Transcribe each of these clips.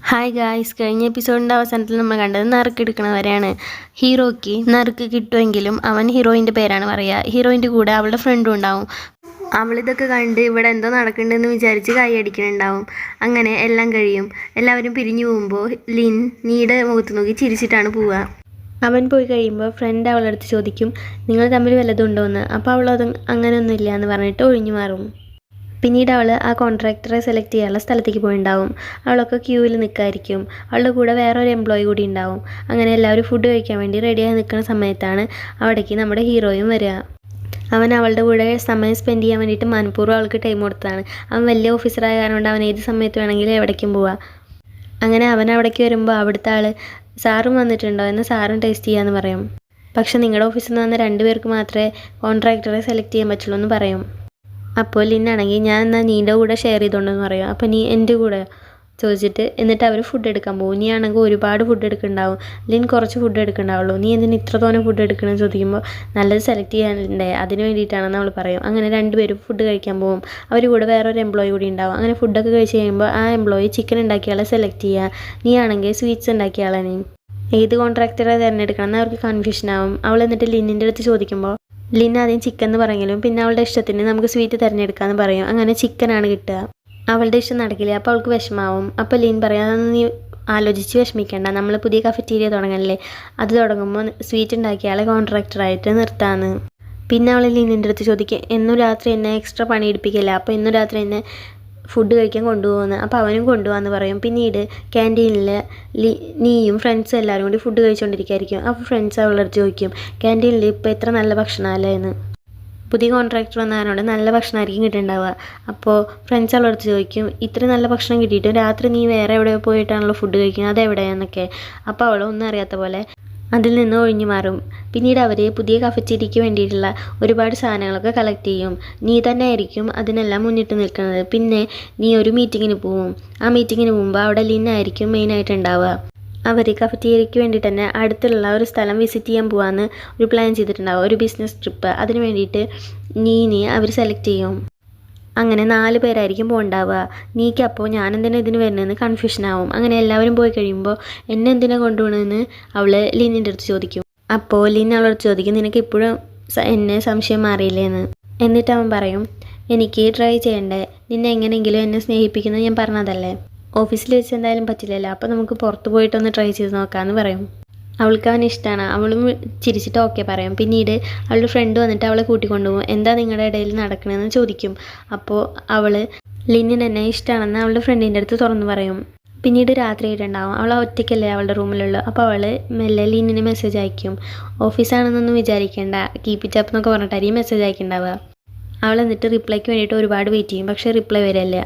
Hi guys, കഴിഞ്ഞ എപ്പിസോഡിൻ്റെ അവസാനത്തിൽ നമ്മൾ കണ്ടത് നറുക്കെടുക്കണവരെയാണ്. ഹീറോയ്ക്ക് നറുക്ക് കിട്ടുമെങ്കിലും അവൻ ഹീറോയിൻ്റെ പേരാണ് പറയുക. ഹീറോയിൻ്റെ കൂടെ അവളുടെ ഫ്രണ്ടും ഉണ്ടാവും. അവളിതൊക്കെ കണ്ട് ഇവിടെ എന്തോ നടക്കുന്നുണ്ടെന്ന് വിചാരിച്ച് കൈയടിക്കുന്നുണ്ടാവും. അങ്ങനെ എല്ലാം കഴിയും. എല്ലാവരും പിരിഞ്ഞു പോകുമ്പോൾ ലിൻ നീയുടെ മുഖത്ത് നോക്കി ചിരിച്ചിട്ടാണ് പോവുക. അവൻ പോയി കഴിയുമ്പോൾ ഫ്രണ്ട് അവളടുത്ത് ചോദിക്കും, നിങ്ങൾ തമ്മിൽ വല്ലതും ഉണ്ടോയെന്ന്. അപ്പോൾ അവളത് അങ്ങനെയൊന്നുമില്ല എന്ന് പറഞ്ഞിട്ട് ഒഴിഞ്ഞു മാറും. പിന്നീട് അവൾ ആ കോൺട്രാക്ടറെ സെലക്ട് ചെയ്യാനുള്ള സ്ഥലത്തേക്ക് പോയിണ്ടാവും. അവളൊക്കെ ക്യൂവിൽ നിൽക്കായിരിക്കും. അവളുടെ കൂടെ വേറൊരു എംപ്ലോയി കൂടി ഉണ്ടാവും. അങ്ങനെ എല്ലാവരും ഫുഡ് കഴിക്കാൻ വേണ്ടി റെഡിയായി നിൽക്കുന്ന സമയത്താണ് അവിടേക്ക് നമ്മുടെ ഹീറോയും വരിക. അവൻ അവളുടെ കൂടെ സമയം സ്പെൻഡ് ചെയ്യാൻ വേണ്ടിയിട്ട് മനഃപൂർവ്വം അവൾക്ക് ടൈം കൊടുത്തതാണ്. അവൻ വലിയ ഓഫീസറായ കാരണം കൊണ്ട് അവൻ ഏത് സമയത്ത് വേണമെങ്കിലും എവിടേക്കും പോവാം. അങ്ങനെ അവൻ അവിടേക്ക് വരുമ്പോൾ അവിടുത്തെ ആൾ സാറും വന്നിട്ടുണ്ടോ എന്ന് സാറും ടേസ്റ്റ് ചെയ്യാമെന്ന് പറയും. പക്ഷെ നിങ്ങളുടെ ഓഫീസിൽ നിന്ന് വന്ന 2 പേർക്ക് മാത്രമേ കോൺട്രാക്ടറെ സെലക്ട് ചെയ്യാൻ പറ്റുള്ളൂ എന്ന് പറയും. അപ്പോൾ ലിന്നാണെങ്കിൽ ഞാൻ എന്നാൽ നീൻ്റെ കൂടെ ഷെയർ ചെയ്തോണ്ടെന്ന് പറയും. അപ്പോൾ നീ എൻ്റെ കൂടെ ചോദിച്ചിട്ട് എന്നിട്ട് അവർ ഫുഡ് എടുക്കാൻ പോകും. നീ ആണെങ്കിൽ ഒരുപാട് ഫുഡ് എടുക്കുന്നുണ്ടാവും, ലിൻ കുറച്ച് ഫുഡ് എടുക്കുന്നുണ്ടാവുള്ളൂ. നീ എന്തിന് ഇത്ര തോനെ ഫുഡ് എടുക്കണമെന്ന് ചോദിക്കുമ്പോൾ നല്ലത് സെലക്ട് ചെയ്യാനുണ്ടേ, അതിന് വേണ്ടിയിട്ടാണെന്ന് അവൾ പറയും. അങ്ങനെ 2 പേരും ഫുഡ് കഴിക്കാൻ പോകും. അവർ കൂടെ വേറൊരു എംപ്ലോയി കൂടി ഉണ്ടാവും. അങ്ങനെ ഫുഡൊക്കെ കഴിച്ച് കഴിയുമ്പോൾ ആ എംപ്ലോയി ചിക്കൻ ഉണ്ടാക്കിയ ആളെ സെലക്ട് ചെയ്യുക. നീ ആണെങ്കിൽ സ്വീറ്റ്സ് ഉണ്ടാക്കിയ ആളെ നീ ഏത് കോൺട്രാക്ടറെ തിരഞ്ഞെടുക്കണം എന്ന് അവർക്ക് കൺഫ്യൂഷൻ ആവും. അവൾ എന്നിട്ട് ലിന്നിൻ്റെ അടുത്ത് ചോദിക്കുമ്പോൾ ലിൻ ആദ്യം ചിക്കൻ എന്ന് പറഞ്ഞെങ്കിലും പിന്നെ അവളുടെ ഇഷ്ടത്തിന് നമുക്ക് സ്വീറ്റ് തിരഞ്ഞെടുക്കാമെന്ന് പറയും. അങ്ങനെ ചിക്കനാണ് കിട്ടുക. അവളുടെ ഇഷ്ടം നടക്കില്ല. അപ്പോൾ അവൾക്ക് വിഷമാവും. അപ്പോൾ ലിൻ പറയാം, അതൊന്നും നീ ആലോചിച്ച് വിഷമിക്കേണ്ട, നമ്മൾ പുതിയ കഫറ്റീരിയ തുടങ്ങണല്ലേ, അത് തുടങ്ങുമ്പോൾ സ്വീറ്റ് ഉണ്ടാക്കിയ ആളെ കോൺട്രാക്ടറായിട്ട് നിർത്താമെന്ന്. പിന്നെ അവൾ ലിന്നിൻ്റെ അടുത്ത് ചോദിക്കും, എന്നും രാത്രി എന്നെ എക്സ്ട്രാ പണി എടുപ്പിക്കില്ല, അപ്പോൾ ഇന്നും രാത്രി എന്നെ ഫുഡ് കഴിക്കാൻ കൊണ്ടുപോകുന്നു. അപ്പോൾ അവനും കൊണ്ടുപോകാമെന്ന് പറയും. പിന്നീട് ക്യാൻറ്റീനിൽ നീയും ഫ്രണ്ട്സും എല്ലാവരും കൂടി ഫുഡ് കഴിച്ചുകൊണ്ടിരിക്കുകയായിരിക്കും. അപ്പോൾ ഫ്രണ്ട്സ് അവളുടെ അടുത്ത് ചോദിക്കും, ക്യാൻറ്റീനിൽ ഇപ്പോൾ എത്ര നല്ല ഭക്ഷണമല്ലേ എന്ന്. പുതിയ കോൺട്രാക്ടർ വന്നതിനോട് നല്ല ഭക്ഷണമായിരിക്കും കിട്ടുന്നുണ്ടാവുക. അപ്പോൾ ഫ്രണ്ട്സ് അവളുടെ അടുത്ത് ചോദിക്കും, ഇത്ര നല്ല ഭക്ഷണം കിട്ടിയിട്ടും രാത്രി നീ വേറെ എവിടെയോ പോയിട്ടാണല്ലോ ഫുഡ് കഴിക്കുന്നത്, അതെവിടെയാന്നൊക്കെ. അപ്പോൾ അവൾ ഒന്നും അറിയാത്ത പോലെ അതിൽ നിന്ന് ഒഴിഞ്ഞു മാറും. പിന്നീട് അവർ പുതിയ കഫറ്റീരിയയ്ക്ക് വേണ്ടിയിട്ടുള്ള ഒരുപാട് സാധനങ്ങളൊക്കെ കളക്ട് ചെയ്യും. നീ തന്നെ ആയിരിക്കും അതിനെല്ലാം മുന്നിട്ട് നിൽക്കുന്നത്. പിന്നെ നീ ഒരു മീറ്റിങ്ങിന് പോവും. ആ മീറ്റിങ്ങിന് പോകുമ്പോൾ അവിടെ ലിൻ ആയിരിക്കും മെയിനായിട്ട് ഉണ്ടാവുക. അവർ കഫറ്റീരിയയ്ക്ക് വേണ്ടിയിട്ട് തന്നെ അടുത്തുള്ള ഒരു സ്ഥലം വിസിറ്റ് ചെയ്യാൻ പോകാമെന്ന് ഒരു പ്ലാൻ ചെയ്തിട്ടുണ്ടാവും, ഒരു ബിസിനസ് ട്രിപ്പ്. അതിന് വേണ്ടിയിട്ട് നീ അവർ സെലക്ട് ചെയ്യും. അങ്ങനെ 4 പേരായിരിക്കും പോകണ്ടാവുക. നീക്കപ്പോൾ ഞാൻ എന്തിനാ ഇതിന് വരുന്നതെന്ന് കൺഫ്യൂഷനാവും. അങ്ങനെ എല്ലാവരും പോയി കഴിയുമ്പോൾ എന്നെ എന്തിനാണ് കൊണ്ടുപോകണമെന്ന് അവൾ ലിന്നിൻ്റെ അടുത്ത് ചോദിക്കും. അപ്പോൾ ലിൻ അവളോട് ചോദിക്കും, നിനക്ക് ഇപ്പോഴും എന്നെ സംശയം മാറിയില്ലേന്ന്. എന്നിട്ട് അവൻ പറയും, എനിക്ക് ട്രൈ ചെയ്യണ്ടേ, നിന്നെ എങ്ങനെയെങ്കിലും എന്നെ സ്നേഹിപ്പിക്കുന്നത് ഞാൻ പറഞ്ഞതല്ലേ, ഓഫീസിൽ വെച്ച് എന്തായാലും പറ്റില്ലല്ലോ, അപ്പോൾ നമുക്ക് പുറത്ത് പോയിട്ടൊന്ന് ട്രൈ ചെയ്ത് നോക്കാമെന്ന് പറയും. അവൾക്ക് അവൻ ഇഷ്ടമാണ്. അവളും ചിരിച്ചിട്ട് ഓക്കെ പറയും. പിന്നീട് അവളുടെ ഫ്രണ്ട് വന്നിട്ട് അവളെ കൂട്ടിക്കൊണ്ടുപോകും. എന്താ നിങ്ങളുടെ ഇടയിൽ നടക്കണമെന്ന് ചോദിക്കും. അപ്പോൾ അവൾ ലിന്നിന് എന്നെ ഇഷ്ടമാണെന്ന് അവളുടെ ഫ്രണ്ടിൻ്റെ അടുത്ത് തുറന്നു പറയും. പിന്നീട് രാത്രി ആയിട്ടുണ്ടാവും. അവൾ ഒറ്റയ്ക്കല്ലേ അവളുടെ റൂമിലുള്ളൂ. അപ്പോൾ അവൾ മെല്ലെ ലിന്നിന് മെസ്സേജ് അയക്കും. ഓഫീസാണെന്നൊന്നും വിചാരിക്കേണ്ട, കീപ്പ് ഇറ്റ് അപ്പ് എന്നൊക്കെ പറഞ്ഞിട്ടായിരിക്കും മെസ്സേജ് അയക്കുന്നുണ്ടാവുക. അവൾ എന്നിട്ട് റിപ്ലൈക്ക് വേണ്ടിയിട്ട് ഒരുപാട് വെയിറ്റ് ചെയ്യും. പക്ഷേ റിപ്ലൈ വരില്ല.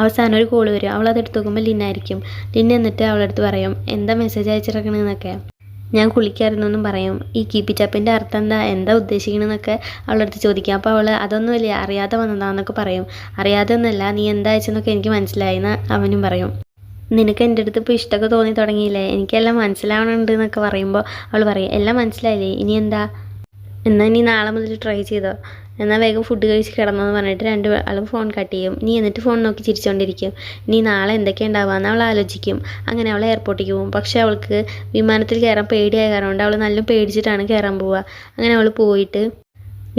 അവസാനം ഒരു കോൾ വരും. അവൾ അതെടുത്ത് നോക്കുമ്പോൾ ലിന്നായിരിക്കും. ലിൻ എന്നിട്ട് അവളടുത്ത് പറയും, എന്താ മെസ്സേജ് അയച്ചിറക്കണമെന്നൊക്കെ. ഞാൻ കുളിക്കാറുണ്ടെന്നും പറയും. ഈ കീപ്പ് ഇറ്റ് അപ്പിൻ്റെ അർത്ഥം എന്താ ഉദ്ദേശിക്കണമെന്നൊക്കെ അവളടുത്ത് ചോദിക്കാം. അപ്പോൾ അവൾ അതൊന്നുമില്ല, അറിയാതെ വന്നതാണെന്നൊക്കെ പറയും. അറിയാതെ ഒന്നുമല്ല, നീ എന്താ അയച്ചെന്നൊക്കെ എനിക്ക് മനസ്സിലായെന്ന് അവനും പറയും. നിനക്ക് എൻ്റെ അടുത്ത് ഇപ്പോൾ ഇഷ്ടമൊക്കെ തോന്നി തുടങ്ങിയില്ലേ, എനിക്കെല്ലാം മനസ്സിലാവണുണ്ട് എന്നൊക്കെ പറയുമ്പോൾ അവൾ പറയും, എല്ലാം മനസ്സിലായില്ലേ, ഇനി എന്താ, എന്നാൽ നീ നാളെ മുതൽ ട്രൈ ചെയ്തോ, എന്നാൽ വേഗം ഫുഡ് കഴിച്ച് കിടന്നോന്ന് പറഞ്ഞിട്ട് 2 ആളും ഫോൺ കട്ട് ചെയ്യും. നീ എന്നിട്ട് ഫോൺ നോക്കി ചിരിച്ചുകൊണ്ടിരിക്കും. നീ നാളെ എന്തൊക്കെ ഉണ്ടാവുകയെന്ന് അവൾ ആലോചിക്കും. അങ്ങനെ അവൾ എയർപോർട്ടിലേക്ക് പോകും. പക്ഷേ അവൾക്ക് വിമാനത്തിൽ കയറാൻ പേടിയായ കാരണം കൊണ്ട് അവൾ നല്ല പേടിച്ചിട്ടാണ് കയറാൻ പോവുക. അങ്ങനെ അവൾ പോയിട്ട്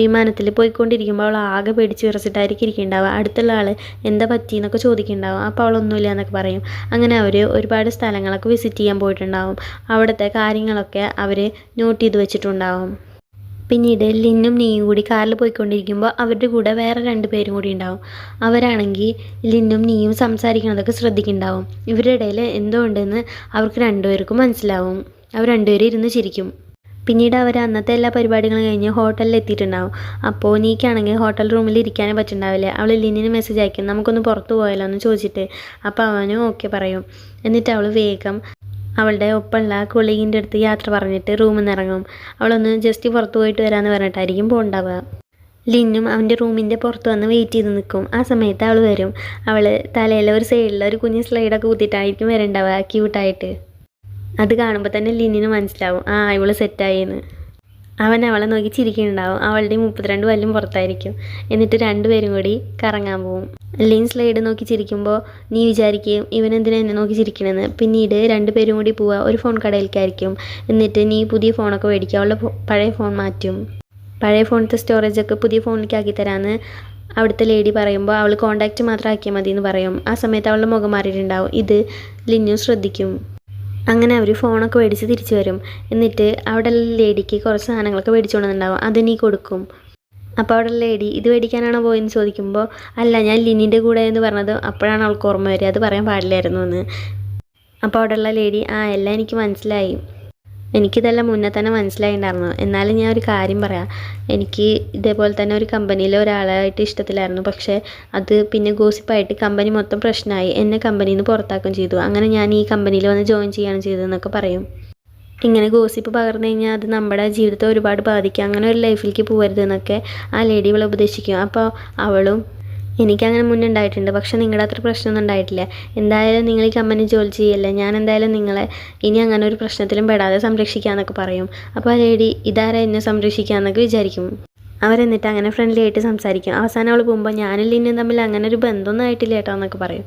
വിമാനത്തിൽ പോയിക്കൊണ്ടിരിക്കുമ്പോൾ അവൾ ആകെ പേടിച്ച് വിറച്ചിട്ടായിരിക്കും ഇരിക്കുന്നുണ്ടാവുക. അടുത്തുള്ള ആൾ എന്താ പറ്റിയെന്നൊക്കെ ചോദിക്കുന്നുണ്ടാവും. അപ്പോൾ അവളൊന്നുമില്ല എന്നൊക്കെ പറയും. അങ്ങനെ അവർ ഒരുപാട് സ്ഥലങ്ങളൊക്കെ വിസിറ്റ് ചെയ്യാൻ പോയിട്ടുണ്ടാവും. അവിടുത്തെ കാര്യങ്ങളൊക്കെ അവർ നോട്ട് ചെയ്ത് വെച്ചിട്ടുണ്ടാവും. പിന്നീട് ലിന്നും നീയും കൂടി കാറിൽ പോയിക്കൊണ്ടിരിക്കുമ്പോൾ അവരുടെ കൂടെ വേറെ 2 പേരും കൂടി ഉണ്ടാവും. അവരാണെങ്കിൽ ലിന്നും നീയും സംസാരിക്കുന്നതൊക്കെ ശ്രദ്ധിക്കുന്നുണ്ടാവും. ഇവരുടെ ഇടയിൽ എന്തോ ഉണ്ടെന്ന് അവർക്ക് 2 പേർക്കും മനസ്സിലാവും. അവർ 2 പേരും ഇരുന്ന് ചിരിക്കും. പിന്നീട് അവർ അന്നത്തെ എല്ലാ പരിപാടികളും കഴിഞ്ഞ് ഹോട്ടലിൽ എത്തിയിട്ടുണ്ടാവും. അപ്പോൾ നീക്കാണെങ്കിൽ ഹോട്ടൽ റൂമിൽ ഇരിക്കാനേ പറ്റുന്നുണ്ടാവില്ല. അവൾ ലിന്നിന് മെസ്സേജ് അയക്കും, നമുക്കൊന്ന് പുറത്ത് പോയാലോ എന്ന് ചോദിച്ചിട്ട്. അപ്പോൾ അവനും ഓക്കെ പറയും. എന്നിട്ട് അവൾ വേഗം അവളുടെ ഒപ്പമുള്ള കൊളീഗിൻ്റെ അടുത്ത് യാത്ര പറഞ്ഞിട്ട് റൂമിൽ നിന്ന് ഇറങ്ങും. അവളൊന്ന് ജസ്റ്റ് പുറത്ത് പോയിട്ട് വരാമെന്ന് പറഞ്ഞിട്ടായിരിക്കും പോകണ്ടാവുക. ലിന്നും അവൻ്റെ റൂമിൻ്റെ പുറത്ത് വന്ന് വെയിറ്റ് ചെയ്ത് നിൽക്കും. ആ സമയത്ത് അവൾ വരും. അവൾ തലയിൽ ഒരു സൈഡിൽ ഒരു കുഞ്ഞ് സ്ലൈഡൊക്കെ കുത്തിയിട്ടായിരിക്കും വരണ്ടാവുക, ക്യൂട്ടായിട്ട്. അത് കാണുമ്പോൾ തന്നെ ലിന്നിന് മനസ്സിലാവും, ആ ഇവൾ സെറ്റായിന്ന്. അവൻ അവളെ നോക്കി ചിരിക്കുന്നുണ്ടാവും. അവളുടെ 32 പല്ലും പുറത്തായിരിക്കും. എന്നിട്ട് രണ്ടുപേരും കൂടി കറങ്ങാൻ പോവും. ലിൻ സ്ലൈഡ് നോക്കി ചിരിക്കുമ്പോൾ നീ വിചാരിക്കും ഇവനെന്തിനാ എന്നെ നോക്കി ചിരിക്കണമെന്ന്. പിന്നീട് രണ്ടുപേരും കൂടി പോവുക ഒരു ഫോൺ കടയിലേക്കായിരിക്കും. എന്നിട്ട് നീ പുതിയ ഫോണൊക്കെ മേടിക്കുക. അവളുടെ പഴയ ഫോൺ മാറ്റും. പഴയ ഫോണിലത്തെ സ്റ്റോറേജൊക്കെ പുതിയ ഫോണിലേക്ക് ആക്കി തരാമെന്ന് അവിടുത്തെ ലേഡി പറയുമ്പോൾ അവൾ കോണ്ടാക്റ്റ് മാത്രം ആക്കിയാൽ മതി എന്ന് പറയും. ആ സമയത്ത് അവളുടെ മുഖം മാറിയിട്ടുണ്ടാവും. ഇത് ലിന്നു ശ്രദ്ധിക്കും. അങ്ങനെ അവർ ഫോണൊക്കെ മേടിച്ച് തിരിച്ചു വരും. എന്നിട്ട് അവിടെ ലേഡിക്ക് കുറച്ച് സാധനങ്ങളൊക്കെ മേടിച്ചു കൊണ്ടുവന്നിട്ടുണ്ടാവും. അത് നീ കൊടുക്കും. അപ്പോൾ അവിടെ ലേഡി ഇത് മേടിക്കാനാണോ പോയെന്ന് ചോദിക്കുമ്പോൾ അല്ല ഞാൻ ലിനിൻ്റെ കൂടെ എന്ന് പറഞ്ഞത് അപ്പോഴാണ് അവൾക്ക് ഓർമ്മ വരിക അത് പറയാൻ പാടില്ലായിരുന്നു എന്ന്. അപ്പോൾ അവിടെയുള്ള ലേഡി എല്ലാം എനിക്ക് മനസ്സിലായി, എനിക്കിതെല്ലാം മുന്നേ തന്നെ മനസ്സിലായിട്ടുണ്ടായിരുന്നു. എന്നാലും ഞാൻ ഒരു കാര്യം പറയാം, എനിക്ക് ഇതേപോലെ തന്നെ ഒരു കമ്പനിയിൽ ഒരാളായിട്ട് ഇഷ്ടത്തിലായിരുന്നു. പക്ഷേ അത് പിന്നെ ഗോസിപ്പായിട്ട് കമ്പനി മൊത്തം പ്രശ്നമായി. എന്നെ കമ്പനിയിൽ നിന്ന് പുറത്താക്കുകയും ചെയ്തു. അങ്ങനെ ഞാൻ ഈ കമ്പനിയിൽ വന്ന് ജോയിൻ ചെയ്യുകയാണ് ചെയ്തതെന്നൊക്കെ പറയും. ഇങ്ങനെ ഗോസിപ്പ് പകർന്നു കഴിഞ്ഞാൽ അത് നമ്മുടെ ജീവിതത്തെ ഒരുപാട് ബാധിക്കും. അങ്ങനെ ഒരു ലൈഫിലേക്ക് പോകരുതെന്നൊക്കെ ആ ലേഡി ഇവളെ ഉപദേശിക്കും. അപ്പോൾ അവളും എനിക്കങ്ങനെ മുന്നേ ഉണ്ടായിട്ടുണ്ട്, പക്ഷെ നിങ്ങളുടെ അത്ര പ്രശ്നമൊന്നും ഉണ്ടായിട്ടില്ല. എന്തായാലും നിങ്ങൾ ഈ കമ്പനി ജോലി ചെയ്യല്ലേ, ഞാൻ എന്തായാലും നിങ്ങളെ ഇനി അങ്ങനെ ഒരു പ്രശ്നത്തിലും പെടാതെ സംരക്ഷിക്കാമെന്നൊക്കെ പറയും. അപ്പോൾ ആ ലേഡി ഇതാരാ എന്നെ സംരക്ഷിക്കാമെന്നൊക്കെ വിചാരിക്കും. അവരെന്നിട്ട് അങ്ങനെ ഫ്രണ്ട്ലി ആയിട്ട് സംസാരിക്കും. അവസാനം അവൾ പോകുമ്പോൾ ഞാനും ലിന്നും തമ്മിൽ അങ്ങനെ ഒരു ബന്ധമൊന്നും ആയിട്ടില്ല കേട്ടോ എന്നൊക്കെ പറയും.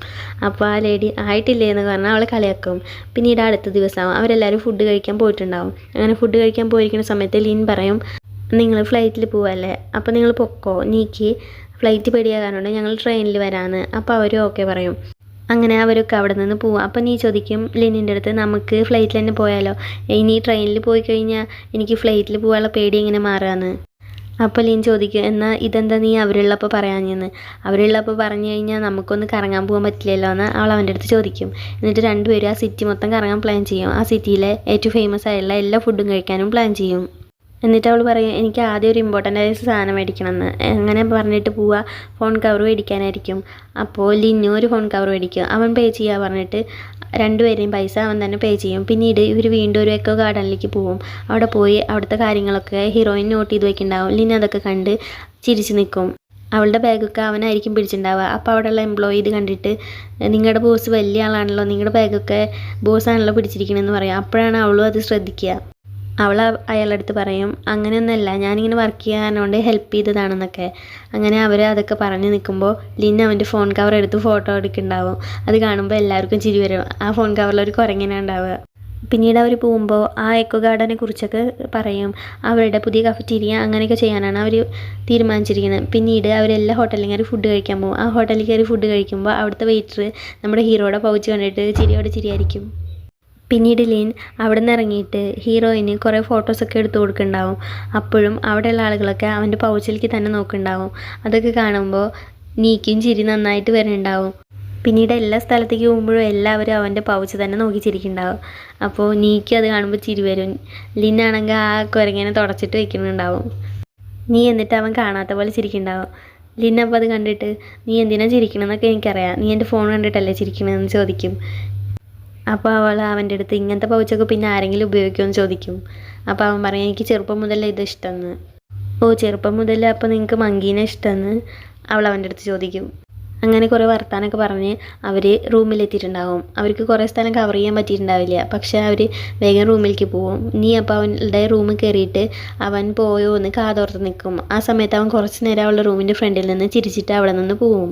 അപ്പോൾ ആ ലേഡി ആയിട്ടില്ലേ എന്ന് പറഞ്ഞാൽ അവളെ കളിയാക്കും. പിന്നീട് അടുത്ത ദിവസമാവും അവരെല്ലാവരും ഫുഡ് കഴിക്കാൻ പോയിട്ടുണ്ടാവും. അങ്ങനെ ഫുഡ് കഴിക്കാൻ പോയിരിക്കുന്ന സമയത്ത് ലിൻ പറയും നിങ്ങൾ ഫ്ലൈറ്റിൽ പോവല്ലേ, അപ്പോൾ നിങ്ങൾ പൊക്കോ, നീക്ക് ഫ്ലൈറ്റ് പേടിയാകാനുണ്ട്, ഞങ്ങൾ ട്രെയിനിൽ വരാമെന്ന്. അപ്പോൾ അവരും ഓക്കെ പറയും. അങ്ങനെ അവരൊക്കെ അവിടെ നിന്ന് പോവും. അപ്പോൾ നീ ചോദിക്കും ലിനിൻ്റെ അടുത്ത് നമുക്ക് ഫ്ലൈറ്റിൽ തന്നെ പോയാലോ, ഇനി ട്രെയിനിൽ പോയി കഴിഞ്ഞാൽ എനിക്ക് ഫ്ലൈറ്റിൽ പോകാനുള്ള പേടി എങ്ങനെ മാറാമെന്ന്. അപ്പോൾ ലിൻ ചോദിക്കും എന്നാൽ ഇതെന്താ നീ അവരുള്ളപ്പോൾ പറയാഞ്ഞെന്ന്. അവരുള്ളപ്പോൾ പറഞ്ഞു കഴിഞ്ഞാൽ നമുക്കൊന്ന് കറങ്ങാൻ പോകാൻ പറ്റില്ലല്ലോ എന്ന് അവൾ അവൻ്റെ അടുത്ത് ചോദിക്കും. എന്നിട്ട് രണ്ടുപേരും ആ സിറ്റി മൊത്തം കറങ്ങാൻ പ്ലാൻ ചെയ്യും. ആ സിറ്റിയിലെ ഏറ്റവും ഫേമസ് ആയിട്ടുള്ള എല്ലാ ഫുഡും കഴിക്കാനും പ്ലാൻ ചെയ്യും. എന്നിട്ട് അവൾ പറയും എനിക്ക് ആദ്യം ഒരു ഇമ്പോർട്ടൻ്റ് ആയ സാധനം മേടിക്കണമെന്ന്. അങ്ങനെ പറഞ്ഞിട്ട് പോവുക ഫോൺ കവർ മേടിക്കാനായിരിക്കും. അപ്പോൾ ലിന്നു ഒരു ഫോൺ കവർ മേടിക്കും. അവൻ പേ ചെയ്യുക പറഞ്ഞിട്ട് രണ്ടുപേരെയും പൈസ അവൻ തന്നെ പേ ചെയ്യും. പിന്നീട് ഇവർ വീണ്ടും ഒരു എക്കോ ഗാർഡനിലേക്ക് പോവും. അവിടെ പോയി അവിടുത്തെ കാര്യങ്ങളൊക്കെ ഹീറോയിൻ നോട്ട് ചെയ്ത് വയ്ക്കുന്നുണ്ടാവും. ലിൻ അതൊക്കെ കണ്ട് ചിരിച്ച് നിൽക്കും. അവളുടെ ബാഗൊക്കെ അവനായിരിക്കും പിടിച്ചിട്ടുണ്ടാവുക. അപ്പോൾ അവിടെയുള്ള എംപ്ലോയി ഇത് കണ്ടിട്ട് നിങ്ങളുടെ ബോസ് വലിയ ആളാണല്ലോ, നിങ്ങളുടെ ബാഗൊക്കെ ബോസാണല്ലോ പിടിച്ചിരിക്കണമെന്ന് പറയും. അപ്പോഴാണ് അവളും അത് ശ്രദ്ധിക്കുക. അവൾ അയാളുടെ അടുത്ത് പറയും അങ്ങനെയൊന്നുമല്ല, ഞാനിങ്ങനെ വർക്ക് ചെയ്യാനോണ്ട് ഹെൽപ്പ് ചെയ്തതാണെന്നൊക്കെ. അങ്ങനെ അവർ അതൊക്കെ പറഞ്ഞ് നിൽക്കുമ്പോൾ ലിൻ അവൻ്റെ ഫോൺ കവർ എടുത്ത് ഫോട്ടോ എടുക്കുന്നുണ്ടാവും. അത് കാണുമ്പോൾ എല്ലാവർക്കും ചിരി വരും. ആ ഫോൺ കവറിൽ ഒരു കുരങ്ങനെ ഉണ്ടാവുക. പിന്നീട് അവർ പോകുമ്പോൾ ആ എക്കോ ഗാർഡനെ കുറിച്ചൊക്കെ പറയും. അവരുടെ പുതിയ കഫറ്റീരിയ അങ്ങനെയൊക്കെ ചെയ്യാനാണ് അവർ തീരുമാനിച്ചിരിക്കുന്നത്. പിന്നീട് അവരെല്ലാ ഹോട്ടലിൽ കയറി ഫുഡ് കഴിക്കാൻ പോകും. ആ ഹോട്ടലിൽ കയറി ഫുഡ് കഴിക്കുമ്പോൾ അവിടുത്തെ വെയിറ്റർ നമ്മുടെ ഹീറോയുടെ പൗച്ച് കണ്ടിട്ട് ചിരിയോടെ ചിരിയായിരിക്കും. പിന്നീട് ലിൻ അവിടെ നിന്ന് ഇറങ്ങിയിട്ട് ഹീറോയിന് കുറേ ഫോട്ടോസൊക്കെ എടുത്തു കൊടുക്കുന്നുണ്ടാവും. അപ്പോഴും അവിടെയുള്ള ആളുകളൊക്കെ അവൻ്റെ പൗച്ചിലേക്ക് തന്നെ നോക്കുന്നുണ്ടാവും. അതൊക്കെ കാണുമ്പോൾ നീക്കും ചിരി നന്നായിട്ട് വരുന്നുണ്ടാവും. പിന്നീട് എല്ലാ സ്ഥലത്തേക്ക് പോകുമ്പോഴും എല്ലാവരും അവൻ്റെ പൗച്ച് തന്നെ നോക്കി ചിരിക്കുന്നുണ്ടാവും. അപ്പോൾ നീക്കും അത് കാണുമ്പോൾ ചിരി വരും. ലിന്നാണെങ്കിൽ ആ കുരങ്ങനെ തുടച്ചിട്ട് വെക്കുന്നുണ്ടാവും. നീ എന്നിട്ട് അവൻ കാണാത്ത പോലെ ചിരിക്കുന്നുണ്ടാവും. ലിൻ അപ്പോൾ അത് കണ്ടിട്ട് നീ എന്തിനാ ചിരിക്കണമെന്നൊക്കെ എനിക്കറിയാം, നീ എൻ്റെ ഫോൺ കണ്ടിട്ടല്ലേ ചിരിക്കണമെന്ന് ചോദിക്കും. അപ്പോൾ അവൾ അവൻ്റെ അടുത്ത് ഇങ്ങനത്തെ പൗച്ചൊക്കെ പിന്നെ ആരെങ്കിലും ഉപയോഗിക്കുമെന്ന് ചോദിക്കും. അപ്പോൾ അവൻ പറയും എനിക്ക് ചെറുപ്പം മുതലേ ഇത് ഇഷ്ടമെന്ന്. ചെറുപ്പം മുതലേ അപ്പോൾ നിങ്ങൾക്ക് മങ്കീനെ ഇഷ്ടമെന്ന് അവൾ അവൻ്റെ അടുത്ത് ചോദിക്കും. അങ്ങനെ കുറേ വർത്താനമൊക്കെ പറഞ്ഞ് അവർ റൂമിലെത്തിയിട്ടുണ്ടാവും. അവർക്ക് കുറേ സ്ഥലം കവർ ചെയ്യാൻ പറ്റിയിട്ടുണ്ടാവില്ല. പക്ഷേ അവർ വേഗം റൂമിലേക്ക് പോവും. നീ അപ്പോൾ അവൻ്റെ റൂമിൽ കയറിയിട്ട് അവൻ പോയോ എന്ന് കാതോർത്ത് നിൽക്കും. ആ സമയത്ത് അവൻ കുറച്ച് നേരം അവളുടെ റൂമിൻ്റെ ഫ്രണ്ടിൽ നിന്ന് ചിരിച്ചിട്ട് അവിടെ നിന്ന് പോവും.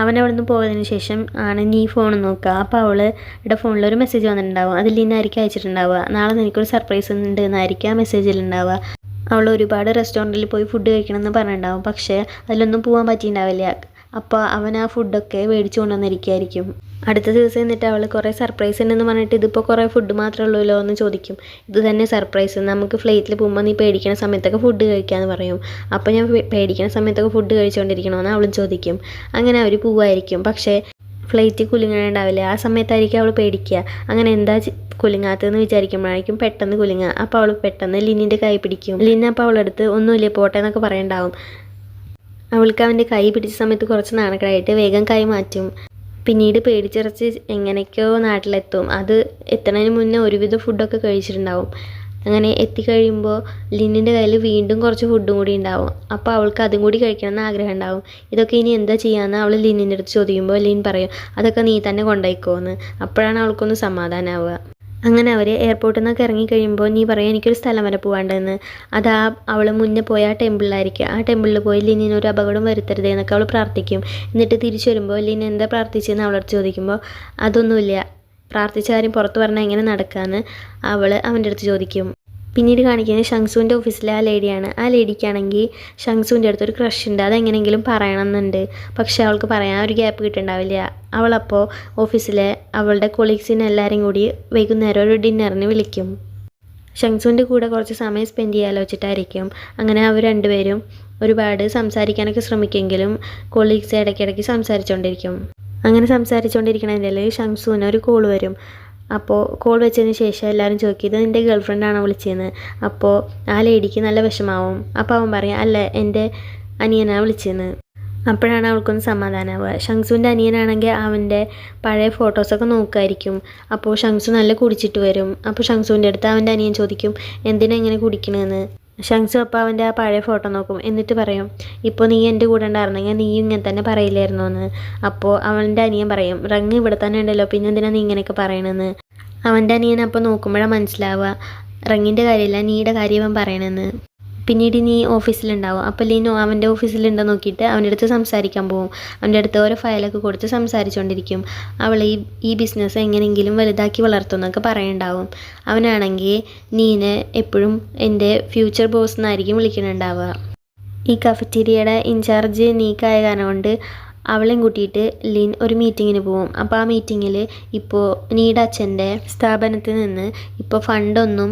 അവൻ അവിടെ നിന്ന് പോയതിന് ശേഷം ആണ് നീ ഫോൺ നോക്കുക. അപ്പോൾ അവളുടെ ഫോണിലൊരു മെസ്സേജ് വന്നിട്ടുണ്ടാവും. അതിൽ നിന്നായിരിക്കും അയച്ചിട്ടുണ്ടാവുക നാളെ നിനക്കൊരു സർപ്രൈസ് ഉണ്ട് എന്നായിരിക്കും ആ മെസ്സേജിലുണ്ടാവുക. അവൾ ഒരുപാട് റെസ്റ്റോറൻറ്റിൽ പോയി ഫുഡ് കഴിക്കണമെന്ന് പറഞ്ഞിട്ടുണ്ടാവും. പക്ഷേ അതിലൊന്നും പോകാൻ പറ്റിയിട്ടുണ്ടാവില്ല. അപ്പോൾ അവൻ ആ ഫുഡൊക്കെ മേടിച്ചു കൊണ്ടുവന്നിരിക്കുകയായിരിക്കും. അടുത്ത ദിവസം എന്നിട്ട് അവൾ കുറേ സർപ്രൈസ് ഉണ്ടെന്ന് പറഞ്ഞിട്ട് ഇതിപ്പോൾ കുറേ ഫുഡ് മാത്രമേ ഉള്ളൂല്ലോ എന്ന് ചോദിക്കും. ഇത് തന്നെ സർപ്രൈസ്, നമുക്ക് ഫ്ലൈറ്റിൽ പോകുമ്പോൾ നീ പേടിക്കുന്ന സമയത്തൊക്കെ ഫുഡ് കഴിക്കാമെന്ന് പറയും. അപ്പോൾ ഞാൻ പേടിക്കുന്ന സമയത്തൊക്കെ ഫുഡ് കഴിച്ചുകൊണ്ടിരിക്കണമെന്ന് അവളും ചോദിക്കും. അങ്ങനെ അവർ പോവുമായിരിക്കും. പക്ഷേ ഫ്ലൈറ്റ് കുലുങ്ങുന്നുണ്ടാവില്ല. ആ സമയത്തായിരിക്കും അവൾ പേടിക്കുക. അങ്ങനെ എന്താ കുലുങ്ങാത്തതെന്ന് വിചാരിക്കുമ്പോഴായിരിക്കും പെട്ടെന്ന് കുലുങ്ങുക. അപ്പോൾ അവൾ പെട്ടെന്ന് ലിന്നിൻ്റെ കൈ പിടിക്കും. ലിൻ അപ്പോൾ അവളടുത്ത് ഒന്നുമില്ല പോട്ടെ എന്നൊക്കെ പറയണ്ടാവും. അവൾക്ക് അവൻ്റെ കൈ പിടിച്ച സമയത്ത് കുറച്ച് നാണക്കേടായിട്ട് വേഗം കൈ മാറ്റും. പിന്നീട് പേടിച്ചിറച്ച് എങ്ങനെയൊക്കെയോ നാട്ടിലെത്തും. അത് എത്തുന്നതിന് മുന്നേ ഒരുവിധ ഫുഡൊക്കെ കഴിച്ചിട്ടുണ്ടാവും. അങ്ങനെ എത്തിക്കഴിയുമ്പോൾ ലിന്നിൻ്റെ കയ്യിൽ വീണ്ടും കുറച്ച് ഫുഡും കൂടി ഉണ്ടാവും. അപ്പോൾ അവൾക്ക് അതും കൂടി കഴിക്കണമെന്ന് ആഗ്രഹം ഉണ്ടാവും. ഇതൊക്കെ ഇനി എന്താ ചെയ്യാമെന്ന് അവൾ ലിന്നിൻ്റെ അടുത്ത് ചോദിക്കുമ്പോൾ ലിൻ പറയും അതൊക്കെ നീ തന്നെ കൊണ്ടുപോയിക്കോന്ന്. അപ്പോഴാണ് അവൾക്കൊന്ന് സമാധാനമാവുക. അങ്ങനെ അവർ എയർപോർട്ടിൽ നിന്നൊക്കെ ഇറങ്ങിക്കഴിയുമ്പോൾ നീ പറയാം എനിക്കൊരു സ്ഥലം വരെ പോകാണ്ടെന്ന്. അതാ അവൾ മുന്നേ പോയ ആ ടെമ്പിളിലായിരിക്കും. ആ ടെമ്പിളിൽ പോയി ലിനിനൊരു അപകടം വരുത്തരുത് എന്നൊക്കെ അവൾ പ്രാർത്ഥിക്കും. എന്നിട്ട് തിരിച്ചു വരുമ്പോൾ ലിൻ എന്താ പ്രാർത്ഥിച്ചതെന്ന് അവളടുത്ത് ചോദിക്കുമ്പോൾ അതൊന്നുമില്ല, പ്രാർത്ഥിച്ച കാര്യം പുറത്ത് പറഞ്ഞാൽ എങ്ങനെ നടക്കാമെന്ന് അവൾ അവൻ്റെ അടുത്ത് ചോദിക്കും. പിന്നീട് കാണിക്കുന്നത് ഷങ്സുവിൻ്റെ ഓഫീസിലെ ആ ലേഡിയാണ്. ആ ലേഡിക്കാണെങ്കിൽ ഷങ്സുവിൻ്റെ അടുത്തൊരു ക്രഷ് ഉണ്ട്, അതെങ്ങനെയെങ്കിലും പറയണമെന്നുണ്ട്. പക്ഷേ അവൾക്ക് പറയാൻ ഒരു ഗ്യാപ്പ് കിട്ടുന്നുണ്ടാവില്ല. അവളപ്പോൾ ഓഫീസിലെ അവളുടെ കൊളീഗ്സിനെ എല്ലാവരും കൂടി വൈകുന്നേരം ഒരു ഡിന്നറിന് വിളിക്കും. ഷങ്സുവിൻ്റെ കൂടെ കുറച്ച് സമയം സ്പെൻഡ് ചെയ്യാലോ വെച്ചിട്ടായിരിക്കും. അങ്ങനെ അവർ രണ്ടുപേരും ഒരുപാട് സംസാരിക്കാനൊക്കെ ശ്രമിക്കുമെങ്കിലും കൊളീഗ്സ് ഇടയ്ക്കിടയ്ക്ക് സംസാരിച്ചുകൊണ്ടിരിക്കും. അങ്ങനെ സംസാരിച്ചുകൊണ്ടിരിക്കണതിൽ ഷങ്സുവിന് ഒരു കോൾ വരും. അപ്പോൾ കോൾ വെച്ചതിന് ശേഷം എല്ലാവരും ചോദിക്കും ഇത് നിൻ്റെ ഗേൾ ഫ്രണ്ടാണോ വിളിച്ചതെന്ന്. അപ്പോൾ ആ ലേഡിക്ക് നല്ല വിഷമാവും. അപ്പോൾ അവൻ പറയും അല്ല എൻ്റെ അനിയനാണ് വിളിച്ചതെന്ന്. അപ്പോഴാണ് അവൾക്കൊന്ന് സമാധാനമാവുക. ഷങ്സുവിൻ്റെ അനിയനാണെങ്കിൽ അവൻ്റെ പഴയ ഫോട്ടോസൊക്കെ നോക്കുമായിരിക്കും. അപ്പോൾ ഷങ്സു നല്ല കുടിച്ചിട്ട് വരും. അപ്പോൾ ഷങ്സുവിൻ്റെ അടുത്ത് അവൻ്റെ അനിയൻ ചോദിക്കും എന്തിനാ ഇങ്ങനെ കുടിക്കണമെന്ന്. ഷങ്സു അപ്പോൾ അവൻ്റെ ആ പഴയ ഫോട്ടോ നോക്കും. എന്നിട്ട് പറയും ഇപ്പോൾ നീ എൻ്റെ കൂടെ ഉണ്ടായിരുന്നെങ്കിൽ നീ ഇങ്ങനെ തന്നെ പറയില്ലായിരുന്നോ എന്ന്. അപ്പോൾ അവൻ്റെ അനിയൻ പറയും റങ് ഇവിടെ തന്നെ ഉണ്ടല്ലോ, പിന്നെ എന്തിനാ നീ ഇങ്ങനെയൊക്കെ പറയണമെന്ന്. അവൻ്റെ അനിയൻ അപ്പോൾ നോക്കുമ്പോഴാണ് മനസ്സിലാവുക റങ്ങിൻ്റെ കാര്യമില്ല നീയുടെ കാര്യം അവൻ പറയണമെന്ന്. പിന്നീട് നീ ഓഫീസിലുണ്ടാവും. അപ്പോൾ ലീനോ അവൻ്റെ ഓഫീസിലുണ്ടോ നോക്കിയിട്ട് അവൻ്റെ അടുത്ത് സംസാരിക്കാൻ പോകും. അവൻ്റെ അടുത്ത് ഓരോ ഫയലൊക്കെ കൊടുത്ത് സംസാരിച്ചുകൊണ്ടിരിക്കും. അവൾ ഈ ബിസിനസ് എങ്ങനെയെങ്കിലും വലുതാക്കി വളർത്തുമെന്നൊക്കെ പറയുന്നുണ്ടാവും. അവനാണെങ്കിൽ നീനെ എപ്പോഴും എൻ്റെ ഫ്യൂച്ചർ ബോസ് എന്നായിരിക്കും വിളിക്കുന്നുണ്ടാവുക. ഈ കഫറ്റീരിയയുടെ ഇൻചാർജ് നീക്കായ കാരണം കൊണ്ട് അവളെയും കൂട്ടിയിട്ട് ലിൻ ഒരു മീറ്റിങ്ങിന് പോവും. അപ്പോൾ ആ മീറ്റിങ്ങിൽ ഇപ്പോൾ നീയുടെ അച്ഛൻ്റെ സ്ഥാപനത്തിൽ നിന്ന് ഇപ്പോൾ ഫണ്ടൊന്നും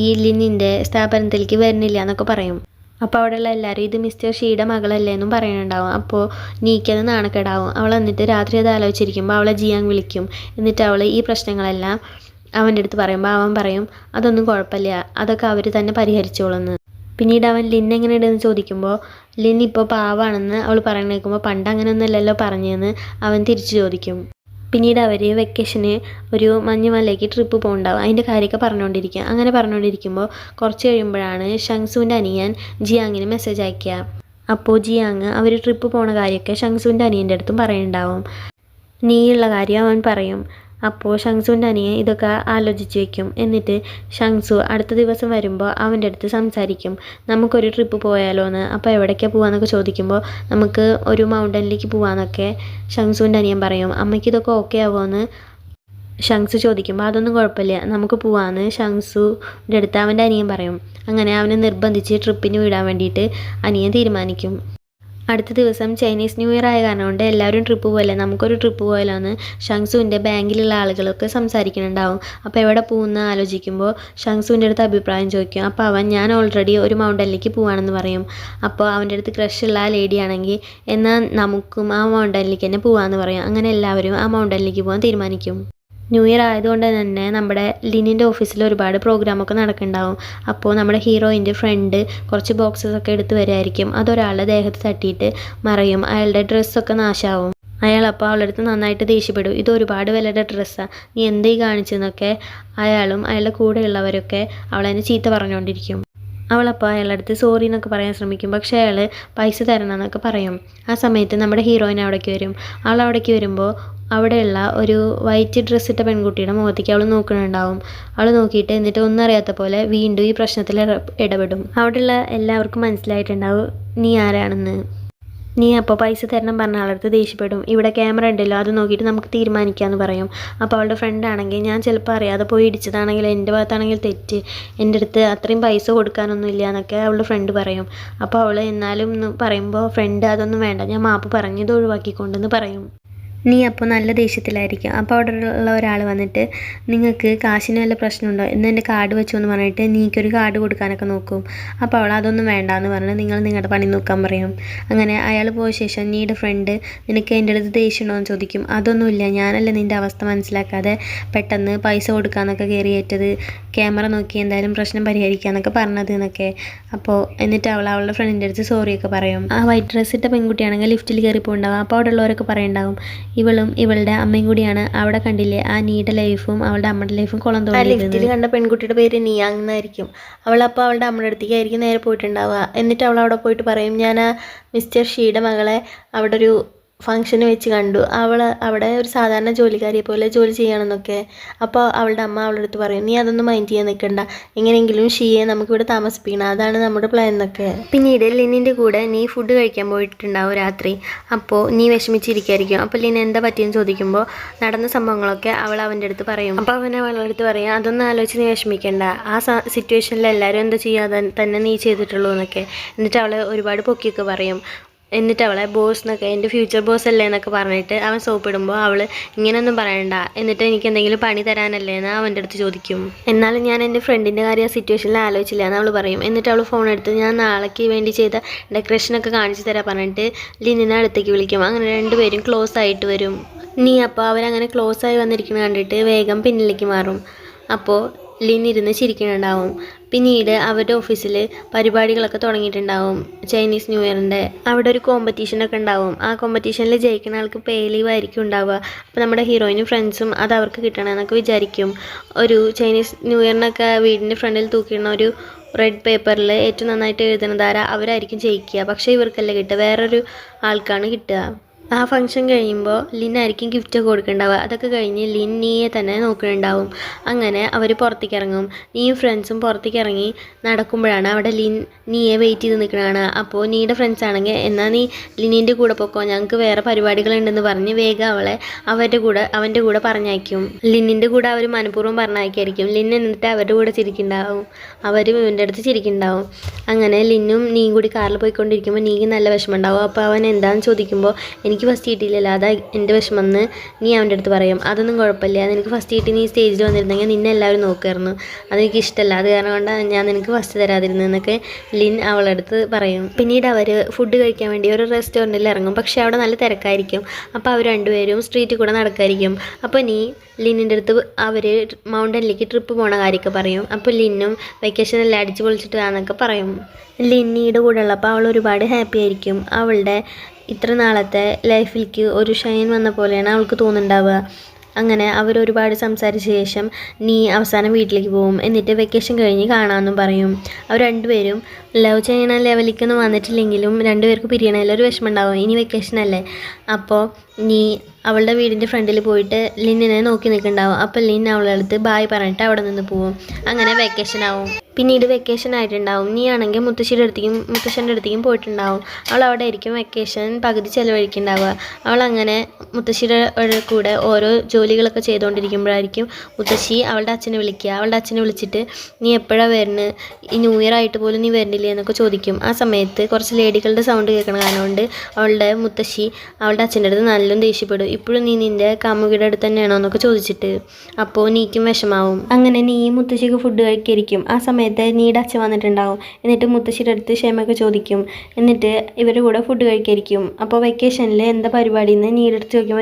ഈ ലിന്നിൻ്റെ സ്ഥാപനത്തിലേക്ക് വരുന്നില്ല എന്നൊക്കെ പറയും. അപ്പോൾ അവിടെയുള്ള എല്ലാവരും ഇത് മിസ്റ്റർ ഷീയുടെ മകളല്ലേ എന്നും പറയുന്നുണ്ടാവും. അപ്പോൾ നീക്കത് നാണക്കേടാവും. അവൾ എന്നിട്ട് രാത്രി അത് ആലോചിച്ചിരിക്കുമ്പോൾ അവളെ ജിയാങ് വിളിക്കും. എന്നിട്ട് അവൾ ഈ പ്രശ്നങ്ങളെല്ലാം അവൻ്റെ അടുത്ത് പറയുമ്പോൾ അവൻ പറയും അതൊന്നും കുഴപ്പമില്ല, അതൊക്കെ അവർ തന്നെ പരിഹരിച്ചോളെന്ന്. പിന്നീട് അവൻ ലിൻ എങ്ങനെയുണ്ടെന്ന് ചോദിക്കുമ്പോൾ ലിൻ ഇപ്പോൾ പാവാണെന്ന് അവൾ പറയുന്ന കേൾക്കുമ്പോൾ പണ്ട് അങ്ങനെയൊന്നുമല്ലല്ലോ പറഞ്ഞതെന്ന് അവൻ തിരിച്ചു ചോദിക്കും. പിന്നീട് അവർ വെക്കേഷന് ഒരു മഞ്ഞുമലയ്ക്ക് ട്രിപ്പ് പോകുന്നുണ്ടാവും. അതിൻ്റെ കാര്യമൊക്കെ പറഞ്ഞുകൊണ്ടിരിക്കുക. അങ്ങനെ പറഞ്ഞുകൊണ്ടിരിക്കുമ്പോൾ കുറച്ച് കഴിയുമ്പോഴാണ് ഷങ്സുവിൻ്റെ അനിയൻ ജിയാങ്ങിന് മെസ്സേജ് അയക്കുക. അപ്പോൾ ജിയാങ് അവർ ട്രിപ്പ് പോണ കാര്യമൊക്കെ ഷങ്സുവിൻ്റെ അനിയൻ്റെ അടുത്തും പറയുന്നുണ്ടാവും. നീയുള്ള കാര്യം അവൻ പറയും. അപ്പോൾ ഷങ്സുവിൻ്റെ അനിയൻ ഇതൊക്കെ ആലോചിച്ച് വയ്ക്കും. എന്നിട്ട് ഷങ്സു അടുത്ത ദിവസം വരുമ്പോൾ അവൻ്റെ അടുത്ത് സംസാരിക്കും നമുക്കൊരു ട്രിപ്പ് പോയാലോ എന്ന്. അപ്പോൾ എവിടേക്കാണ് പോകാമെന്നൊക്കെ ചോദിക്കുമ്പോൾ നമുക്ക് ഒരു മൗണ്ടനിലേക്ക് പോകാമെന്നൊക്കെ ഷങ്സുവിൻ്റെ അനിയൻ പറയും. അമ്മയ്ക്ക് ഇതൊക്കെ ഓക്കെ ആവുമോയെന്ന് ഷങ്സു ചോദിക്കുമ്പോൾ അതൊന്നും കുഴപ്പമില്ല നമുക്ക് പോകാമെന്ന് ഷങ്സുവിൻ്റെ അടുത്ത് അവൻ്റെ അനിയൻ പറയും. അങ്ങനെ അവനെ നിർബന്ധിച്ച് ട്രിപ്പിന് വിടാൻ വേണ്ടിയിട്ട് അനിയൻ തീരുമാനിക്കും. അടുത്ത ദിവസം ചൈനീസ് ന്യൂ ഇയർ ആയ കാരണം കൊണ്ട് എല്ലാവരും ട്രിപ്പ് പോയല്ലേ നമുക്കൊരു ട്രിപ്പ് പോയാലോ എന്ന് ഷങ്സുവിൻ്റെ ബാങ്കിലുള്ള ആളുകളൊക്കെ സംസാരിക്കുന്നുണ്ടാവും. അപ്പോൾ എവിടെ പോകുന്ന ആലോചിക്കുമ്പോൾ ഷങ്സുവിൻ്റെ അടുത്ത് അഭിപ്രായം ചോദിക്കും. അപ്പോൾ ഞാൻ ഓൾറെഡി ഒരു മൗണ്ടനിലേക്ക് പോവാണെന്ന് പറയും. അപ്പോൾ അവൻ്റെ അടുത്ത് ക്രഷുള്ള ആ ലേഡി ആണെങ്കിൽ എന്നാൽ നമുക്കും ആ മൗണ്ടനിലേക്ക് തന്നെ പോകാമെന്ന് പറയും. അങ്ങനെ എല്ലാവരും ആ മൗണ്ടനിലേക്ക് പോകാൻ തീരുമാനിക്കും. ന്യൂ ഇയർ ആയതുകൊണ്ട് തന്നെ നമ്മുടെ ലിനിൻ്റെ ഓഫീസിൽ ഒരുപാട് പ്രോഗ്രാമൊക്കെ നടക്കുന്നുണ്ടാവും. അപ്പോൾ നമ്മുടെ ഹീറോയിൻ്റെ ഫ്രണ്ട് കുറച്ച് ബോക്സസൊക്കെ എടുത്ത് വരുമായിരിക്കും. അതൊരാളുടെ ദേഹത്ത് തട്ടിയിട്ട് മറയും. അയാളുടെ ഡ്രസ്സൊക്കെ നാശമാവും. അയാൾ അപ്പോൾ അവളുടെ അടുത്ത് നന്നായിട്ട് ദേഷ്യപ്പെടും. ഇത് ഒരുപാട് വിലയുടെ ഡ്രസ്സാണ്, നീ എന്തേ കാണിച്ചെന്നൊക്കെ അയാളും അയാളുടെ കൂടെയുള്ളവരൊക്കെ അവളതിനെ ചീത്ത പറഞ്ഞുകൊണ്ടിരിക്കും. അവളപ്പോൾ അയാളുടെ അടുത്ത് സോറി എന്നൊക്കെ പറയാൻ ശ്രമിക്കും. പക്ഷേ അയാൾ പൈസ തരണം എന്നൊക്കെ പറയും. ആ സമയത്ത് നമ്മുടെ ഹീറോയിൻ അവിടേക്ക് വരും. അവൾ അവിടേക്ക് വരുമ്പോൾ അവിടെയുള്ള ഒരു വൈറ്റ് ഡ്രസ്സ് ഇട്ട പെൺകുട്ടിയുടെ മുഖത്തേക്ക് അവൾ നോക്കുന്നുണ്ടാവും. അവൾ നോക്കിയിട്ട് എന്നിട്ട് ഒന്നും അറിയാത്ത പോലെ വീണ്ടും ഈ പ്രശ്നത്തിൽ ഇടപെടും. അവിടെയുള്ള എല്ലാവർക്കും മനസ്സിലായിട്ടുണ്ടാവും നീ ആരാണെന്ന്. നീ അപ്പോൾ പൈസ തരണം പറഞ്ഞ ആളടുത്ത് ദേഷ്യപ്പെടും. ഇവിടെ ക്യാമറ ഉണ്ടല്ലോ അത് നോക്കിയിട്ട് നമുക്ക് തീരുമാനിക്കാമെന്ന് പറയും. അപ്പോൾ അവളുടെ ഫ്രണ്ടാണെങ്കിൽ ഞാൻ ചിലപ്പോൾ അറിയാതെ പോയി ഇടിച്ചതാണെങ്കിൽ എൻ്റെ ഭാഗത്താണെങ്കിൽ തെറ്റ്, എൻ്റെ അടുത്ത് അത്രയും പൈസ കൊടുക്കാനൊന്നും ഇല്ല എന്നൊക്കെ അവളുടെ ഫ്രണ്ട് പറയും. അപ്പോൾ അവൾ എന്നാലും എന്ന് പറയുമ്പോൾ ഫ്രണ്ട് അതൊന്നും വേണ്ട, ഞാൻ മാപ്പ് പറഞ്ഞത് ഒഴിവാക്കിക്കൊണ്ടെന്ന് പറയും. നീ അപ്പോൾ നല്ല ദേഷ്യത്തിലായിരിക്കും. അപ്പോൾ അവിടെ ഉള്ള ഒരാൾ വന്നിട്ട് നിങ്ങൾക്ക് കാശിന് വല്ല പ്രശ്നമുണ്ടോ എന്ന് എൻ്റെ കാർഡ് വെച്ചു എന്ന് പറഞ്ഞിട്ട് നീക്കൊരു കാർഡ് കൊടുക്കാനൊക്കെ നോക്കും. അപ്പോൾ അവൾ അതൊന്നും വേണ്ടാന്ന് പറഞ്ഞ് നിങ്ങൾ നിങ്ങളുടെ പണി നോക്കാൻ പറയും. അങ്ങനെ അയാൾ പോയ ശേഷം നീയുടെ ഫ്രണ്ട് നിനക്ക് എൻ്റെ അടുത്ത് ദേഷ്യമുണ്ടോ എന്ന് ചോദിക്കും. അതൊന്നുമില്ല, ഞാനല്ല നിൻ്റെ അവസ്ഥ മനസ്സിലാക്കാതെ പെട്ടെന്ന് പൈസ കൊടുക്കാമെന്നൊക്കെ കയറിയേറ്റത്, ക്യാമറ നോക്കി എന്തായാലും പ്രശ്നം പരിഹരിക്കാമെന്നൊക്കെ പറഞ്ഞത് എന്നൊക്കെ. അപ്പോൾ എന്നിട്ട് അവളുടെ ഫ്രണ്ടിൻ്റെ അടുത്ത് സോറിയൊക്കെ പറയും. ആ വൈറ്റ് ഡ്രസ്സ് ഇട്ട പെൺകുട്ടിയാണെങ്കിൽ ലിഫ്റ്റിൽ കയറി പോകുന്നുണ്ടാവും. അപ്പോൾ അവിടെ ഉള്ളവരൊക്കെ പറയുന്നുണ്ടാവും ഇവളും ഇവളുടെ അമ്മയും കൂടിയാണ് അവിടെ കണ്ടില്ലേ ആ നീയുടെ ലൈഫും അവളുടെ അമ്മയുടെ ലൈഫും കുളം തോന്നി. ലിഫ്റ്റിൽ കണ്ട പെൺകുട്ടിയുടെ പേര് നിയാങ് എന്നായിരിക്കും. അവളപ്പോൾ അവളുടെ അമ്മയുടെ അടുത്തേക്കായിരിക്കും നേരെ പോയിട്ടുണ്ടാവുക. എന്നിട്ട് അവൾ അവിടെ പോയിട്ട് പറയും ഞാൻ ആ മിസ്റ്റർ ഷീയുടെ മകളെ അവിടെ ഒരു ഫംഗ്ഷന് വെച്ച് കണ്ടു. അവിടെ ഒരു സാധാരണ ജോലിക്കാരിയെ പോലെ ജോലി ചെയ്യണമെന്നൊക്കെ. അപ്പോൾ അവളുടെ അമ്മ അവളുടെ അടുത്ത് പറയും, നീ അതൊന്നും മൈൻഡ് ചെയ്യാൻ നിൽക്കണ്ട, എങ്ങനെയെങ്കിലും ഷീയെ നമുക്കിവിടെ താമസിപ്പിക്കണം, അതാണ് നമ്മുടെ പ്ലാൻ എന്നൊക്കെ. പിന്നീട് ലിന്നിൻ്റെ കൂടെ നീ ഫുഡ് കഴിക്കാൻ പോയിട്ടുണ്ടാവും രാത്രി. അപ്പോൾ നീ വിഷമിച്ചിരിക്കായിരിക്കും. അപ്പോൾ ലിൻ എന്താ പറ്റിയെന്ന് ചോദിക്കുമ്പോൾ നടന്ന സംഭവങ്ങളൊക്കെ അവൾ അവൻ്റെ അടുത്ത് പറയും. അപ്പോൾ അവൻ അവളുടെ അടുത്ത് പറയും, അതൊന്നും ആലോചിച്ച് നീ വിഷമിക്കേണ്ട, ആ സിറ്റുവേഷനിൽ എല്ലാവരും എന്താ ചെയ്യാതെ തന്നെ നീ ചെയ്തിട്ടുള്ളൂ എന്നൊക്കെ. എന്നിട്ട് അവൾ ഒരുപാട് പൊക്കിയൊക്കെ പറയും. എന്നിട്ട് അവളെ ബോസ് എന്നൊക്കെ, എൻ്റെ ഫ്യൂച്ചർ ബോസ് അല്ലേ എന്നൊക്കെ പറഞ്ഞിട്ട് അവൻ സോപ്പിടുമ്പോൾ അവൾ ഇങ്ങനെയൊന്നും പറയണ്ട, എന്നിട്ട് എനിക്ക് എന്തെങ്കിലും പണി തരാനല്ലേ എന്ന് അവൻ്റെ അടുത്ത് ചോദിക്കും. എന്നാലും ഞാൻ എൻ്റെ ഫ്രണ്ടിൻ്റെ കാര്യം ആ സിറ്റുവേഷനിൽ ആലോചിച്ചില്ല എന്ന് അവൾ പറയും. എന്നിട്ട് അവൾ ഫോൺ എടുത്ത് ഞാൻ നാളേക്ക് വേണ്ടി ചെയ്ത ഡെക്കറേഷനൊക്കെ കാണിച്ചു തരാൻ പറഞ്ഞിട്ട് ലിന്നിനെ അടുത്തേക്ക് വിളിക്കും. അങ്ങനെ രണ്ടുപേരും ക്ലോസ് ആയിട്ട് വരും. നീ അപ്പോൾ അവരങ്ങനെ ക്ലോസ് ആയി വന്നിരിക്കുന്നത് കണ്ടിട്ട് വേഗം പിന്നിലേക്ക് മാറും. അപ്പോൾ ലിൻ ഇരുന്ന് ചിരിക്കുന്നുണ്ടാവും. പിന്നീട് അവരുടെ ഓഫീസിൽ പരിപാടികളൊക്കെ തുടങ്ങിയിട്ടുണ്ടാവും. ചൈനീസ് ന്യൂ ഇയറിൻ്റെ അവിടെ ഒരു കോമ്പറ്റീഷനൊക്കെ ഉണ്ടാവും. ആ കോമ്പറ്റീഷനിൽ ജയിക്കുന്ന ആൾക്ക് പേ ലീവ് ആയിരിക്കും ഉണ്ടാവുക. അപ്പോൾ നമ്മുടെ ഹീറോയിനും ഫ്രണ്ട്സും അത് അവർക്ക് കിട്ടണമെന്നൊക്കെ വിചാരിക്കും. ഒരു ചൈനീസ് ന്യൂ ഇയറിനൊക്കെ വീടിൻ്റെ ഫ്രണ്ടിൽ തൂക്കിയിടുന്ന ഒരു റെഡ് പേപ്പറിൽ ഏറ്റവും നന്നായിട്ട് എഴുതുന്നതാരാ അവരായിരിക്കും ജയിക്കുക. പക്ഷേ ഇവർക്കല്ല കിട്ടുക, വേറൊരു ആൾക്കാണ് കിട്ടുക. ആ ഫംഗ്ഷൻ കഴിയുമ്പോൾ ലിൻ ആയിരിക്കും ഗിഫ്റ്റ് കൊടുക്കുന്നുണ്ടാവുക. അതൊക്കെ കഴിഞ്ഞ് ലിൻ നീയെ തന്നെ നോക്കുന്നുണ്ടാവും. അങ്ങനെ അവർ പുറത്തേക്ക് ഇറങ്ങും. നീയും ഫ്രണ്ട്സും പുറത്തേക്ക് ഇറങ്ങി നടക്കുമ്പോഴാണ് അവിടെ ലിൻ നീയെ വെയിറ്റ് ചെയ്ത് നിൽക്കണതാണ്. അപ്പോൾ നീയുടെ ഫ്രണ്ട്സ് ആണെങ്കിൽ എന്നാൽ നീ ലിനിൻ്റെ കൂടെ പോക്കോ, ഞങ്ങൾക്ക് വേറെ പരിപാടികളുണ്ടെന്ന് പറഞ്ഞ് വേഗം അവളെ അവൻ്റെ കൂടെ പറഞ്ഞയക്കും. ലിന്നിൻ്റെ കൂടെ അവർ മനഃപൂർവ്വം പറഞ്ഞയക്കായിരിക്കും. ലിൻ എന്നിട്ട് അവരുടെ കൂടെ ചിരിക്കുന്നുണ്ടാവും, അവരും ഇവൻ്റെ അടുത്ത് ചിരിക്കുന്നുണ്ടാവും. അങ്ങനെ ലിന്നും നീയും കൂടി കാറിൽ പോയിക്കൊണ്ടിരിക്കുമ്പോൾ നീക്ക് നല്ല വിഷമമുണ്ടാവും. അപ്പോൾ അവൻ എന്താണെന്ന് ചോദിക്കുമ്പോൾ എനിക്ക് ഫസ്റ്റ് കിട്ടിയില്ലല്ലോ, അതാ എൻ്റെ വിഷമെന്ന് നീ അവൻ്റെ അടുത്ത് പറയും. അതൊന്നും കുഴപ്പമില്ല, നിനക്ക് ഫസ്റ്റ് കിട്ടി നീ സ്റ്റേജിൽ വന്നിരുന്നെങ്കിൽ നിന്നെ എല്ലാവരും നോക്കുമായിരുന്നു, അതെനിക്ക് ഇഷ്ടമല്ല, അത് കാരണം കൊണ്ടാണ് ഞാൻ നിനക്ക് ഫസ്റ്റ് തരാതിരുന്നതെന്നൊക്കെ ലിൻ അവളുടെ അടുത്ത് പറയും. പിന്നീട് അവർ ഫുഡ് കഴിക്കാൻ വേണ്ടി ഒരു റെസ്റ്റോറൻറ്റിൽ ഇറങ്ങും. പക്ഷേ അവിടെ നല്ല തിരക്കായിരിക്കും. അപ്പോൾ അവർ രണ്ടുപേരും സ്ട്രീറ്റിൽ കൂടെ നടക്കായിരിക്കും. അപ്പോൾ നീ ലിന്നിൻ്റെ അടുത്ത് അവർ മൗണ്ടനിലേക്ക് ട്രിപ്പ് പോണ കാര്യമൊക്കെ പറയും. അപ്പോൾ ലിന്നും വെക്കേഷനെല്ലാം അടിച്ച് പൊളിച്ചിട്ടാന്നൊക്കെ പറയും. ലിന്നിയുടെ കൂടെ ഉള്ളപ്പോൾ അവൾ ഒരുപാട് ഹാപ്പി ആയിരിക്കും. അവളുടെ ഇത്ര നാളത്തെ ലൈഫിലേക്ക് ഒരു ഷൈൻ വന്ന പോലെയാണ് അവൾക്ക് തോന്നുന്നുണ്ടാവുക. അങ്ങനെ അവരൊരുപാട് സംസാരിച്ച ശേഷം നീ അവസാനം വീട്ടിലേക്ക് പോകും. എന്നിട്ട് വെക്കേഷൻ കഴിഞ്ഞ് കാണാമെന്നും പറയും. അവർ രണ്ടുപേരും ലവ് ചെയ്യണ ലെവലിലേക്കൊന്നും വന്നിട്ടില്ലെങ്കിലും രണ്ടുപേർക്ക് പിരിയണതിലൊരു വിഷമം ഉണ്ടാവും. ഇനി വെക്കേഷനല്ലേ. അപ്പോൾ നീ അവളുടെ വീടിൻ്റെ ഫ്രണ്ടിൽ പോയിട്ട് ലിന്നിനെ നോക്കി നിൽക്കുന്നുണ്ടാവും. അപ്പോൾ ലിൻ അവളുടെ അടുത്ത് ബായ് പറഞ്ഞിട്ട് അവിടെ നിന്ന് പോവും. അങ്ങനെ വെക്കേഷൻ ആവും. പിന്നീട് വെക്കേഷൻ ആയിട്ടുണ്ടാവും. നീ ആണെങ്കിൽ മുത്തശ്ശൻ്റെ അടുത്തേക്കും പോയിട്ടുണ്ടാവും. അവൾ അവിടെ ആയിരിക്കും വെക്കേഷൻ പകുതി ചിലവഴിക്കുന്നുണ്ടാവുക. അവളങ്ങനെ മുത്തശ്ശിയുടെ കൂടെ ഓരോ ജോലികളൊക്കെ ചെയ്തുകൊണ്ടിരിക്കുമ്പോഴായിരിക്കും മുത്തശ്ശി അവളുടെ അച്ഛനെ വിളിക്കുക. അവളുടെ അച്ഛനെ വിളിച്ചിട്ട് നീ എപ്പോഴാണ് വരുന്നത്, ഈ ന്യൂ ഇയർ ആയിട്ട് പോലും നീ വരുന്നില്ലേ എന്നൊക്കെ ചോദിക്കും. ആ സമയത്ത് കുറച്ച് ലേഡികളുടെ സൗണ്ട് കേൾക്കണ കാരണം കൊണ്ട് അവളുടെ മുത്തശ്ശി അവളുടെ അച്ഛൻ്റെ അടുത്ത് നല്ലോണം ദേഷ്യപ്പെടും. ഇപ്പോഴും നീ നിൻ്റെ കാമുകിയുടെ അടുത്ത് തന്നെയാണോ എന്നൊക്കെ ചോദിച്ചിട്ട്. അപ്പോൾ നീക്കും വിഷമാവും. അങ്ങനെ നീ മുത്തശ്ശിക്ക് ഫുഡ് കഴിക്കായിരിക്കും. ആ സമയത്ത് നീയുടെ അച്ഛൻ വന്നിട്ടുണ്ടാവും. എന്നിട്ട് മുത്തശ്ശിയുടെ അടുത്ത് ക്ഷമയൊക്കെ ചോദിക്കും. എന്നിട്ട് ഇവരുടെ കൂടെ ഫുഡ് കഴിക്കായിരിക്കും. അപ്പോൾ വെക്കേഷനിൽ എന്താ പരിപാടിയെന്ന് നീയുടെ അടുത്ത് ചോദിക്കുമ്പോൾ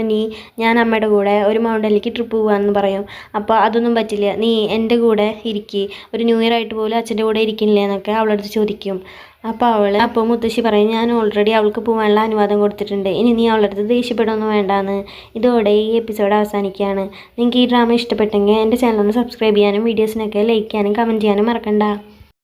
ഞാൻ അമ്മയുടെ കൂടെ ഒരു മൗണ്ടനിലേക്ക് ട്രിപ്പ് പോകാമെന്ന് പറയും. അപ്പോൾ അതൊന്നും പറ്റില്ല, നീ എൻ്റെ കൂടെ ഇരിക്കുക, ഒരു ന്യൂ ഇയർ ആയിട്ട് പോലും അച്ഛൻ്റെ കൂടെ ഇരിക്കില്ലേ എന്നൊക്കെ അവളുടെ അടുത്ത് ചോദിക്കും. അപ്പോൾ മുത്തശ്ശി പറയും, ഞാൻ ഓൾറെഡി അവൾക്ക് പോകാനുള്ള അനുവാദം കൊടുത്തിട്ടുണ്ട്, ഇനി നീ അവളുടെ അടുത്ത് ദേഷ്യപ്പെടുകയൊന്നും വേണ്ടാന്ന്. ഇതോടെ ഈ എപ്പിസോഡ് അവസാനിക്കുകയാണ്. നിങ്ങൾക്ക് ഈ ഡ്രാമ ഇഷ്ടപ്പെട്ടെങ്കിൽ എൻ്റെ ചാനൽ ഒന്ന് സബ്സ്ക്രൈബ് ചെയ്യാനും വീഡിയോസിനൊക്കെ ലൈക്ക് ചെയ്യാനും കമൻറ്റ് ചെയ്യാനും മറക്കണ്ട.